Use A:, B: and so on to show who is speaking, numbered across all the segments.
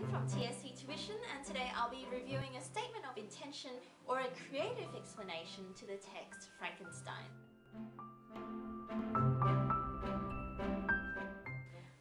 A: Jane from TSC Tuition, and today I'll be reviewing a statement of intention or a creative explanation to the text Frankenstein.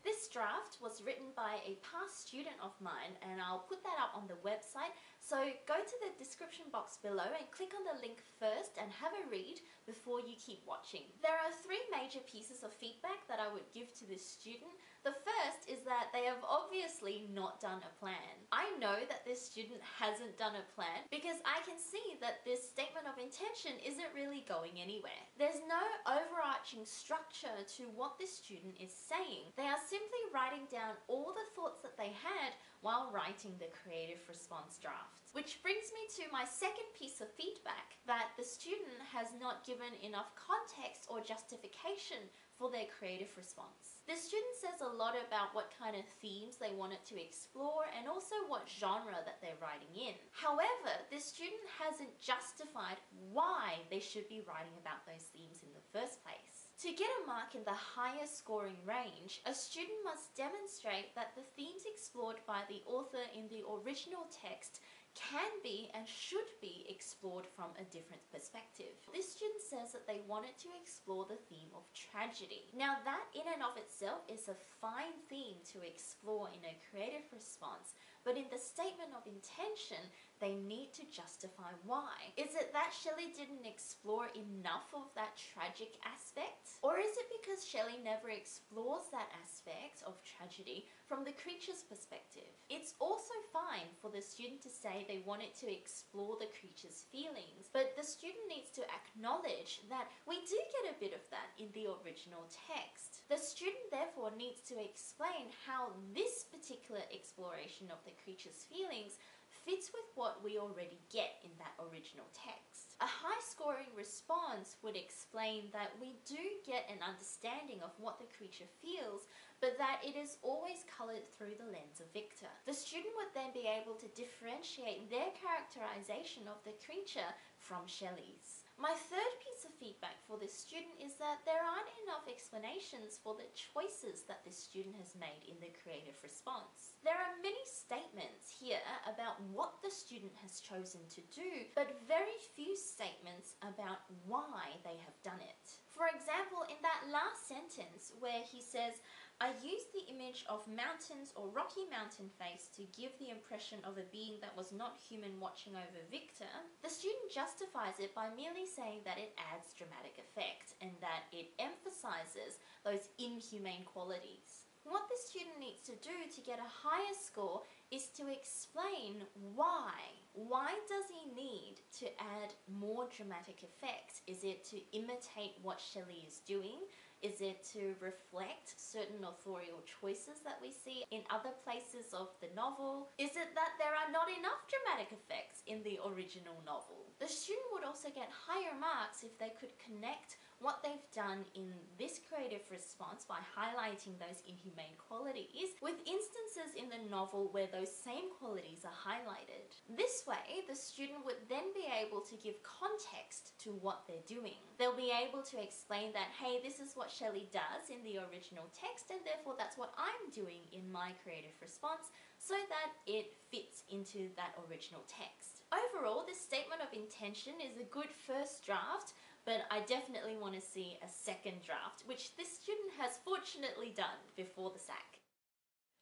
A: This draft was written by a past student of mine, and I'll put that up on the website, so go to the description box below and click on the link first and have a read before you keep watching. There are three major pieces of feedback that I would give to this student. The first is that they have obviously not done a plan. I know that this student hasn't done a plan because I can see that this statement of intention isn't really going anywhere. There's no overarching structure to what this student is saying. They are simply writing down all the thoughts that they had while writing the creative response draft. Which brings me to my second piece of feedback, that the student has not given enough context or justification for their creative response. The student says a lot about what kind of themes they wanted to explore and also what genre that they're writing in. However, the student hasn't justified why they should be writing about those themes in the first place. To get a mark in the higher scoring range, a student must demonstrate that the themes explored by the author in the original text can be and should be explored from a different perspective. This student says that they wanted to explore the theme of tragedy. Now that in and of itself is a fine theme to explore in a creative response, but in the statement of intention, they need to justify why. Is it that Shelley didn't explore enough of that tragic aspect? Or is it because Shelley never explores that aspect of tragedy from the creature's perspective? It's also fine for the student to say they wanted to explore the creature's feelings, but the student needs to acknowledge that we do get a bit of that in the original text. The student therefore needs to explain how this particular exploration of the creature's feelings fits with what we already get in that original text. A high-scoring response would explain that we do get an understanding of what the creature feels, but that it is always coloured through the lens of Victor. The student would then be able to differentiate their characterization of the creature from Shelley's. My third piece of feedback for this student is that there aren't enough explanations for the choices that this student has made in the creative response. There are many statements here about what the student has chosen to do, but very few statements about why they have done it. For example, in that last sentence where he says, "I used the image of mountains or rocky mountain face to give the impression of a being that was not human watching over Victor," the student justifies it by merely saying that it adds dramatic effect and that it emphasizes those inhumane qualities. What the student needs to do to get a higher score is to explain why. Why does he need to add more dramatic effect? Is it to imitate what Shelley is doing? Is it to reflect certain authorial choices that we see in other places of the novel? Is it that there are not enough dramatic effects in the original novel? The student would also get higher marks if they could connect what they've done in this creative response by highlighting those inhumane qualities with instances in the novel where those same qualities are highlighted. This way, the student would then be able to give context to what they're doing. They'll be able to explain that, hey, this is what Shelley does in the original text, and therefore that's what I'm doing in my creative response, so that it fits into that original text. Overall, this statement of intention is a good first draft, but I definitely want to see a second draft, which this student has fortunately done before the SAC.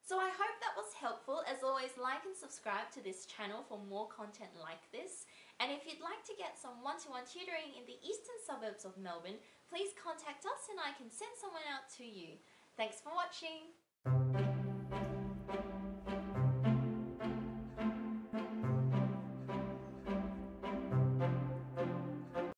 A: So I hope that was helpful. As always, like and subscribe to this channel for more content like this. And if you'd like to get some one-to-one tutoring in the eastern suburbs of Melbourne, please contact us and I can send someone out to you. Thanks for watching.